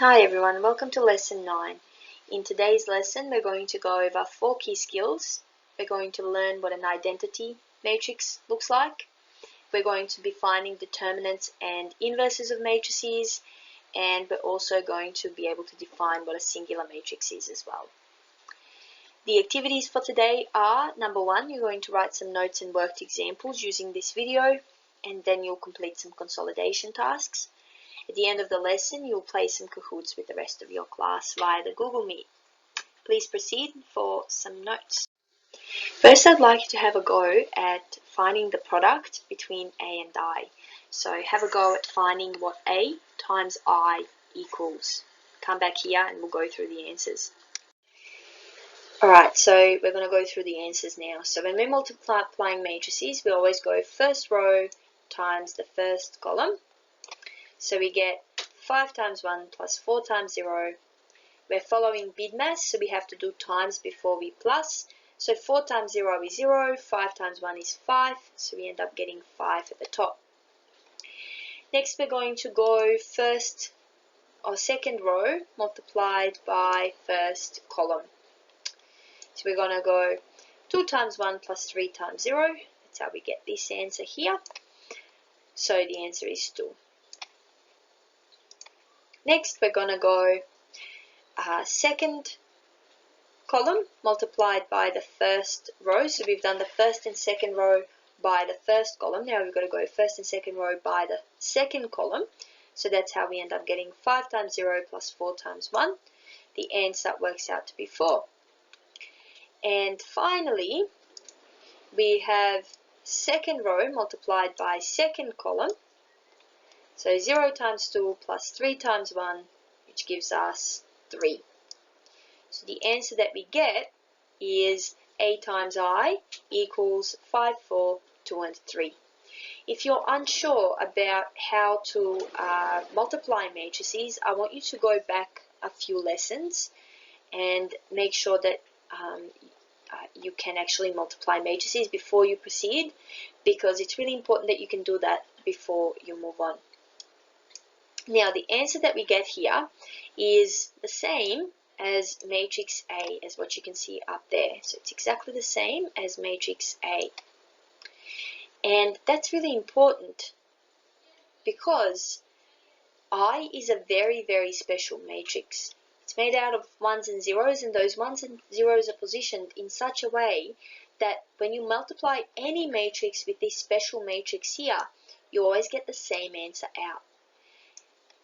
Hi everyone, welcome to lesson 9. In today's lesson we're going to go over 4 key skills. We're going to learn what an identity matrix looks like. We're going to be finding determinants and inverses of matrices, and we're also going to be able to define what a singular matrix is as well. The activities for today are, number 1, you're going to write some notes and worked examples using this video, and then you'll complete some consolidation tasks. At the end of the lesson, you'll play some Kahoots with the rest of your class via the Google Meet. Please proceed for some notes. First, I'd like you to have a go at finding the product between A and I. So have a go at finding what A times I equals. Come back here and we'll go through the answers. Alright, so we're going to go through the answers now. So when we're multiplying matrices, we always go first row times the first column. So we get 5 times 1 plus 4 times 0. We're following BIDMAS, so we have to do times before we plus. So 4 times 0 is 0, 5 times 1 is 5, so we end up getting 5 at the top. Next we're going to go first or second row multiplied by first column. So we're going to go 2 times 1 plus 3 times 0. That's how we get this answer here. So the answer is 2. Next, we're going to go second column multiplied by the first row. So we've done the first and second row by the first column. Now we've got to go first and second row by the second column. So that's how we end up getting 5 times 0 plus 4 times 1. The answer works out to be 4. And finally, we have second row multiplied by second column. So 0 times 2 plus 3 times 1, which gives us 3. So the answer that we get is A times I equals 5, 4, 2, and 3. If you're unsure about how to multiply matrices, I want you to go back a few lessons and make sure that you can actually multiply matrices before you proceed, because it's really important that you can do that before you move on. Now the answer that we get here is the same as matrix A, as what you can see up there. So it's exactly the same as matrix A. And that's really important because I is a very, very special matrix. It's made out of ones and zeros, and those ones and zeros are positioned in such a way that when you multiply any matrix with this special matrix here, you always get the same answer out.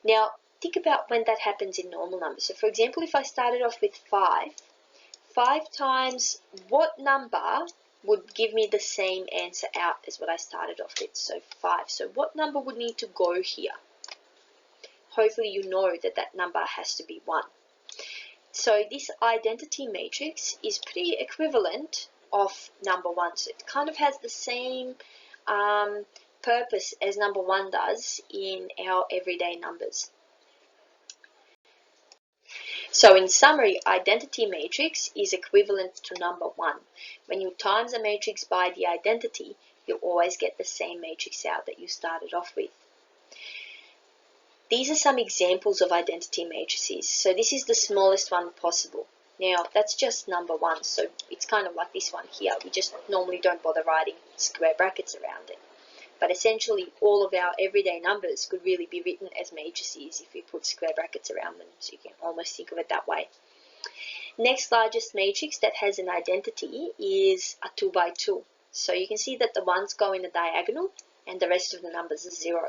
Now, think about when that happens in normal numbers. So, for example, if I started off with 5, 5 times what number would give me the same answer out as what I started off with? So, 5. So, what number would need to go here? Hopefully, you know that that number has to be 1. So, this identity matrix is pretty equivalent of number 1. So, it kind of has the same purpose as number 1 does in our everyday numbers. So in summary, identity matrix is equivalent to number 1. When you times a matrix by the identity, you'll always get the same matrix out that you started off with. These are some examples of identity matrices. So this is the smallest one possible. Now that's just number 1, so it's kind of like this one here. We just normally don't bother writing square brackets around it. But essentially, all of our everyday numbers could really be written as matrices if we put square brackets around them, so you can almost think of it that way. Next largest matrix that has an identity is a 2 by 2. So you can see that the ones go in a diagonal and the rest of the numbers are 0.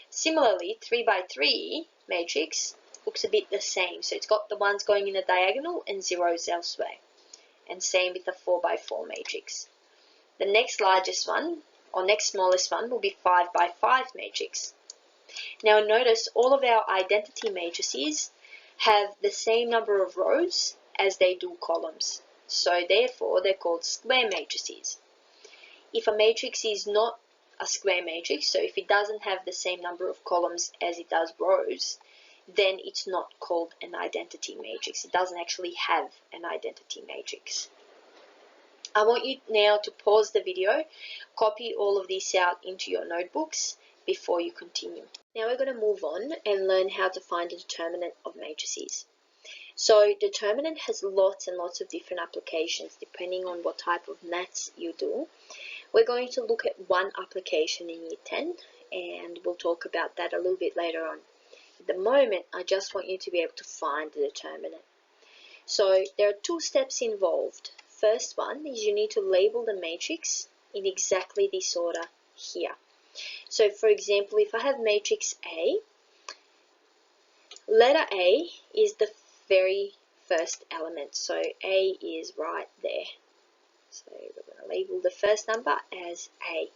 Similarly, 3 by 3 matrix looks a bit the same. So it's got the ones going in a diagonal and zeros elsewhere. And same with the 4 by 4 matrix. The next largest one, or next smallest one, will be 5 by 5 matrix. Now notice all of our identity matrices have the same number of rows as they do columns. So therefore they're called square matrices. If a matrix is not a square matrix, so if it doesn't have the same number of columns as it does rows, then it's not called an identity matrix. It doesn't actually have an identity matrix. I want you now to pause the video, copy all of this out into your notebooks, before you continue. Now we're going to move on and learn how to find the determinant of matrices. So determinant has lots and lots of different applications depending on what type of maths you do. We're going to look at one application in Year 10 and we'll talk about that a little bit later on. At the moment, I just want you to be able to find the determinant. So there are two steps involved. First one is you need to label the matrix in exactly this order here. So for example, if I have matrix A, letter A is the very first element, so A is right there. So we're going to label the first number as A.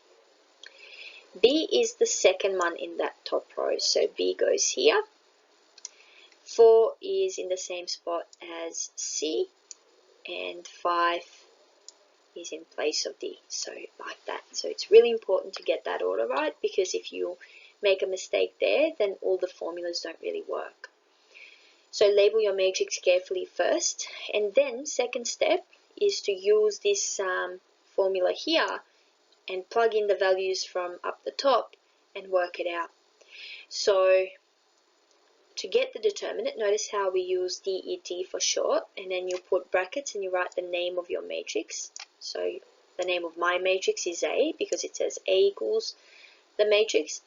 B is the second one in that top row, so B goes here. 4 is in the same spot as C, and 5 is in place of D, so like that. So it's really important to get that order right, because if you make a mistake there, then all the formulas don't really work. So label your matrix carefully first, and then second step is to use this formula here and plug in the values from up the top and work it out. So to get the determinant, notice how we use DET for short, and then you put brackets and you write the name of your matrix. So the name of my matrix is A because it says A equals the matrix.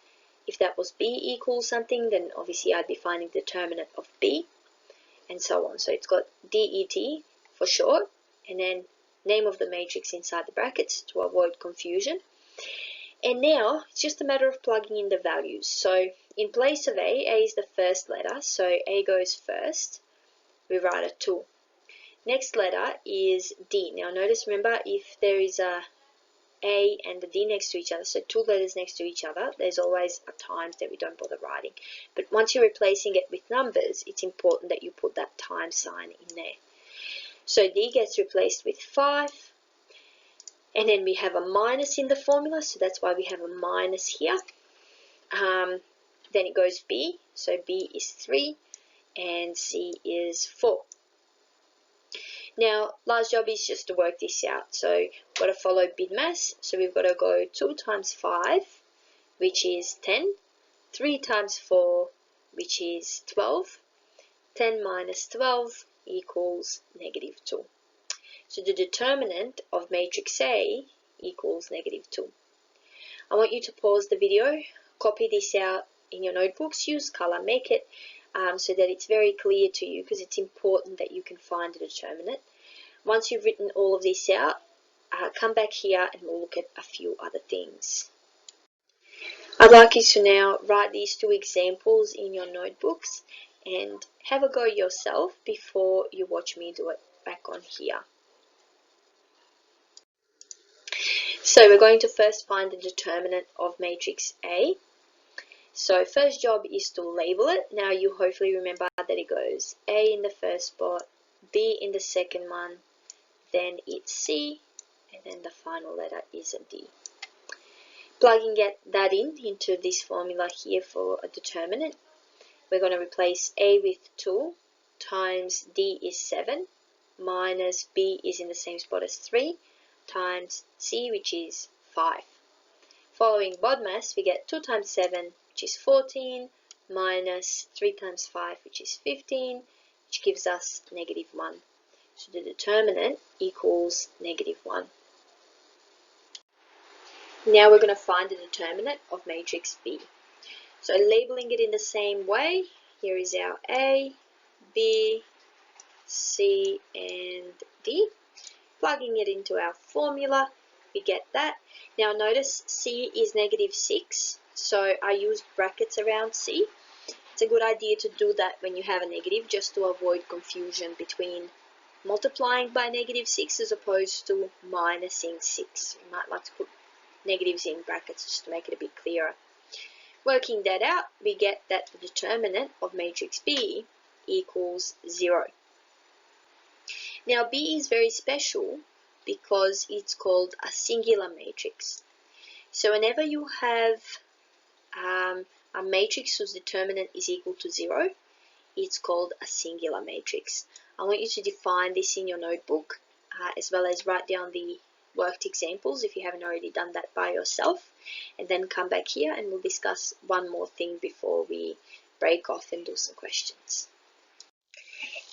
If that was B equals something, then obviously I'd be finding the determinant of B, and so on. So it's got DET for short, and then name of the matrix inside the brackets to avoid confusion. And now it's just a matter of plugging in the values. So in place of A is the first letter, so A goes first. We write a 2. Next letter is D. Now notice, remember, if there is a and a D next to each other, so two letters next to each other, there's always a times that we don't bother writing. But once you're replacing it with numbers, it's important that you put that times sign in there. So D gets replaced with 5, and then we have a minus in the formula, so that's why we have a minus here. Then it goes B, so B is 3, and C is 4. Now, last job is just to work this out. So we've got to follow BIDMAS. So we've got to go 2 times 5, which is 10. 3 times 4, which is 12. 10 minus 12 equals negative 2. So the determinant of matrix A equals negative 2. I want you to pause the video, copy this out in your notebooks, use color, make it so that it's very clear to you, because it's important that you can find the determinant. Once you've written all of this out, come back here and we'll look at a few other things. I'd like you to now write these two examples in your notebooks and have a go yourself before you watch me do it back on here. So we're going to first find the determinant of matrix A. So first job is to label it. Now you hopefully remember that it goes A in the first spot, B in the second one, then it's C, and then the final letter is a D. Plugging that into this formula here for a determinant, we're going to replace A with 2 times D is 7 minus B is in the same spot as 3 times C, which is 5. Following BODMAS, we get 2 times 7, which is 14, minus 3 times 5, which is 15, which gives us negative 1. So the determinant equals negative 1. Now we're going to find the determinant of matrix B. So labeling it in the same way, here is our A, B, C, and D. Plugging it into our formula, we get that. Now notice C is negative 6, so I used brackets around C. It's a good idea to do that when you have a negative, just to avoid confusion between multiplying by negative 6 as opposed to minusing 6. You might like to put negatives in brackets just to make it a bit clearer. Working that out, we get that the determinant of matrix B equals 0. Now B is very special because it's called a singular matrix. So whenever you have a matrix whose determinant is equal to 0, it's called a singular matrix. I want you to define this in your notebook as well as write down the worked examples if you haven't already done that by yourself, and then come back here and we'll discuss one more thing before we break off and do some questions.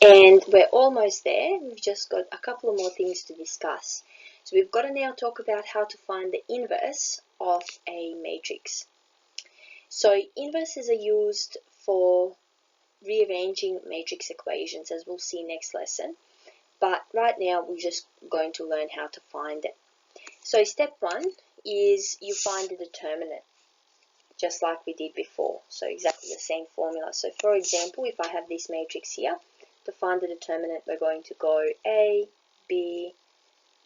And we're almost there. We've just got a couple of more things to discuss. So we've got to now talk about how to find the inverse of a matrix. So inverses are used for rearranging matrix equations, as we'll see next lesson. But right now we're just going to learn how to find it. So step one is you find the determinant, just like we did before. So exactly the same formula. So for example, if I have this matrix here, to find the determinant, we're going to go A, B,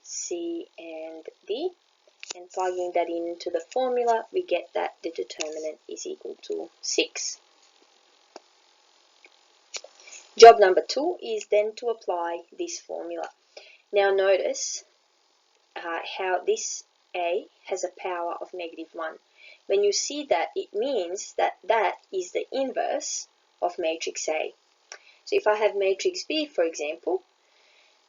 C, and D. And plugging that into the formula, we get that the determinant is equal to 6. Job number 2 is then to apply this formula. Now notice how this A has a power of -1. When you see that, it means that that is the inverse of matrix A. So if I have matrix B, for example,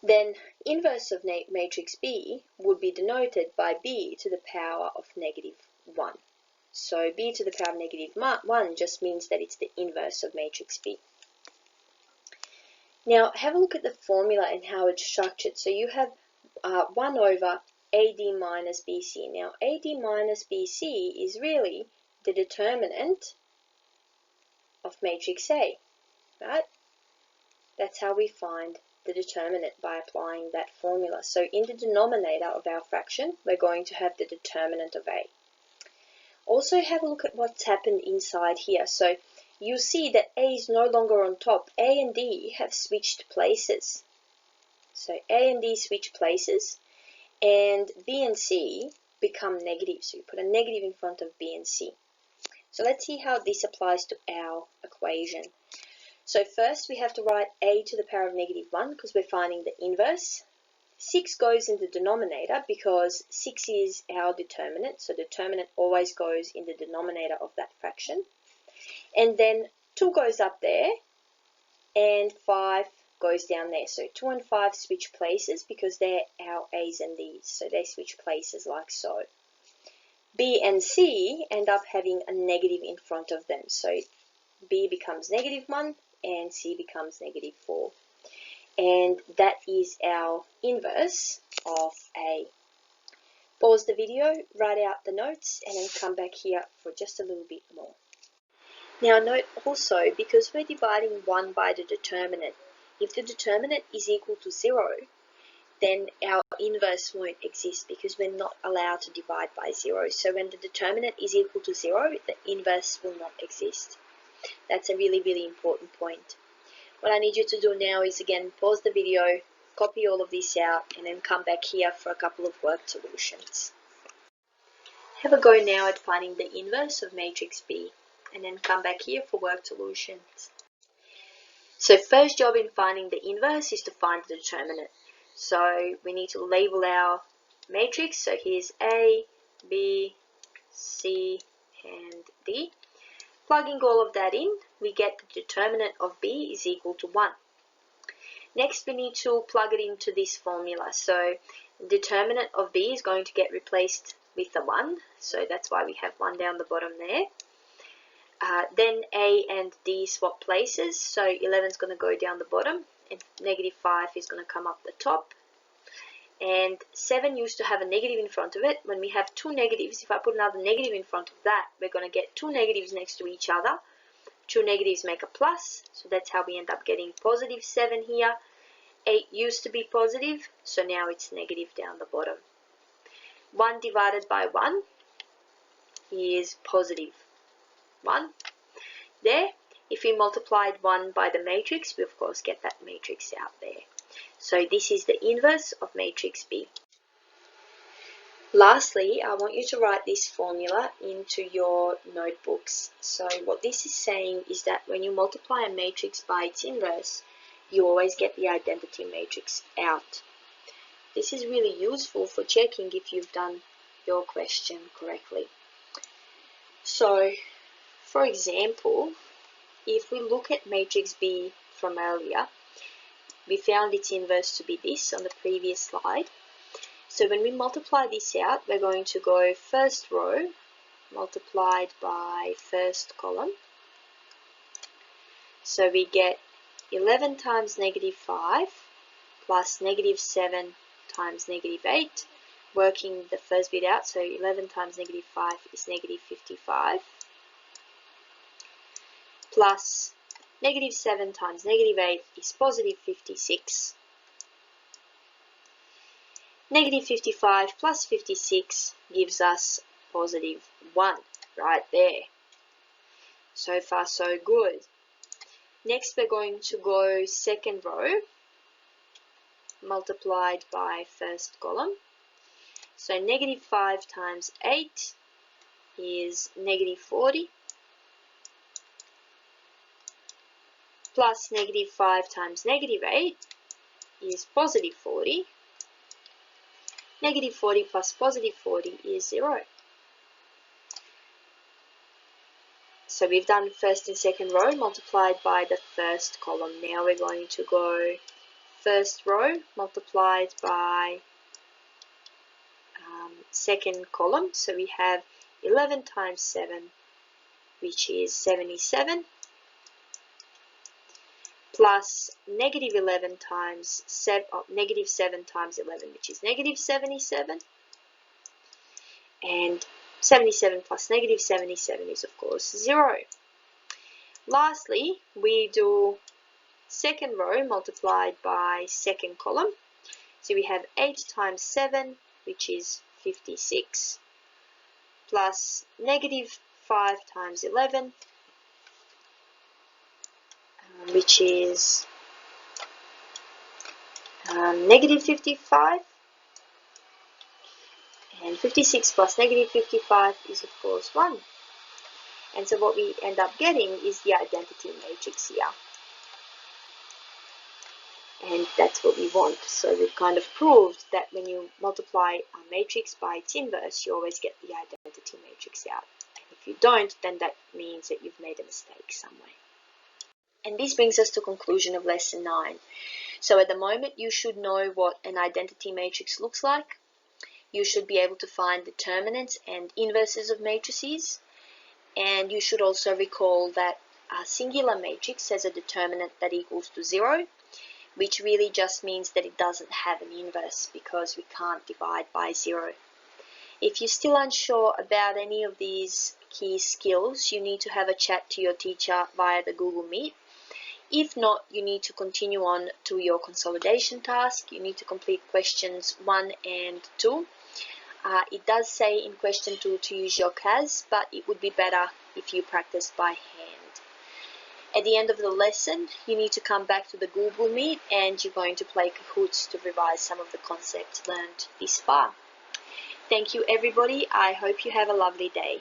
then inverse of matrix B would be denoted by B to the power of -1. So B to the power of -1 just means that it's the inverse of matrix B. Now have a look at the formula and how it's structured. So you have 1 over AD minus BC. Now AD minus BC is really the determinant of matrix A, right? That's how we find the determinant, by applying that formula. So in the denominator of our fraction, we're going to have the determinant of A. Also have a look at what's happened inside here. So you see that A is no longer on top. A and D have switched places. So A and D switch places, and B and C become negative. So you put a negative in front of B and C. So let's see how this applies to our equation. So first we have to write A to the power of -1 because we're finding the inverse. 6 goes in the denominator because 6 is our determinant. So determinant always goes in the denominator of that fraction. And then 2 goes up there and 5 goes down there. So 2 and 5 switch places because they're our A's and D's. So they switch places like so. B and C end up having a negative in front of them. So B becomes -1 and C becomes -4. And that is our inverse of A. Pause the video, write out the notes, and then come back here for just a little bit more. Now note also, because we're dividing 1 by the determinant, if the determinant is equal to 0, then our inverse won't exist because we're not allowed to divide by 0. So when the determinant is equal to 0, the inverse will not exist. That's a really, really important point. What I need you to do now is, again, pause the video, copy all of this out, and then come back here for a couple of worked solutions. Have a go now at finding the inverse of matrix B, and then come back here for worked solutions. So first job in finding the inverse is to find the determinant. So we need to label our matrix. So here's A, B, C, and D. Plugging all of that in, we get the determinant of B is equal to 1. Next, we need to plug it into this formula. So determinant of B is going to get replaced with a 1. So that's why we have 1 down the bottom there. Then A and D swap places. So 11 is going to go down the bottom and -5 is going to come up the top. And 7 used to have a negative in front of it. When we have 2 negatives, if I put another negative in front of that, we're going to get 2 negatives next to each other. 2 negatives make a plus, so that's how we end up getting +7 here. 8 used to be positive, so now it's negative down the bottom. 1 divided by 1 is +1. There, if we multiplied 1 by the matrix, we of course get that matrix out there. So this is the inverse of matrix B. Lastly, I want you to write this formula into your notebooks. So what this is saying is that when you multiply a matrix by its inverse, you always get the identity matrix out. This is really useful for checking if you've done your question correctly. So, for example, if we look at matrix B from earlier, we found its inverse to be this on the previous slide. So when we multiply this out, we're going to go first row multiplied by first column. So we get 11 times negative 5 plus negative 7 times negative 8. Working the first bit out, so 11 times negative 5 is negative 55. Plus negative 7 times negative 8 is positive 56. Negative 55 plus 56 gives us positive 1 right there. So far so good. Next we're going to go second row multiplied by first column. So negative 5 times 8 is negative 40. Plus negative 5 times negative 8 is positive 40. Negative 40 plus positive 40 is 0. So we've done first and second row multiplied by the first column. Now we're going to go first row multiplied by second column. So we have 11 times 7, which is 77, plus negative 11 times 7, negative 7 times 11, which is negative 77, and 77 plus negative 77 is of course 0. Lastly, we do second row multiplied by second column. So we have 8 times 7, which is 56, plus negative 5 times 11, which is negative 55, and 56 plus negative 55 is of course 1. And so what we end up getting is the identity matrix here. And that's what we want. So we've kind of proved that when you multiply a matrix by its inverse, you always get the identity matrix out. And if you don't, then that means that you've made a mistake somewhere. And this brings us to conclusion of lesson 9. So at the moment, you should know what an identity matrix looks like. You should be able to find determinants and inverses of matrices. And you should also recall that a singular matrix has a determinant that equals to 0, which really just means that it doesn't have an inverse because we can't divide by 0. If you're still unsure about any of these key skills, you need to have a chat to your teacher via the Google Meet. If not, you need to continue on to your consolidation task. You need to complete questions 1 and 2. It does say in question 2 to use your CAS, but it would be better if you practice by hand. At the end of the lesson, you need to come back to the Google Meet and you're going to play Kahoots to revise some of the concepts learned this far. Thank you everybody. I hope you have a lovely day.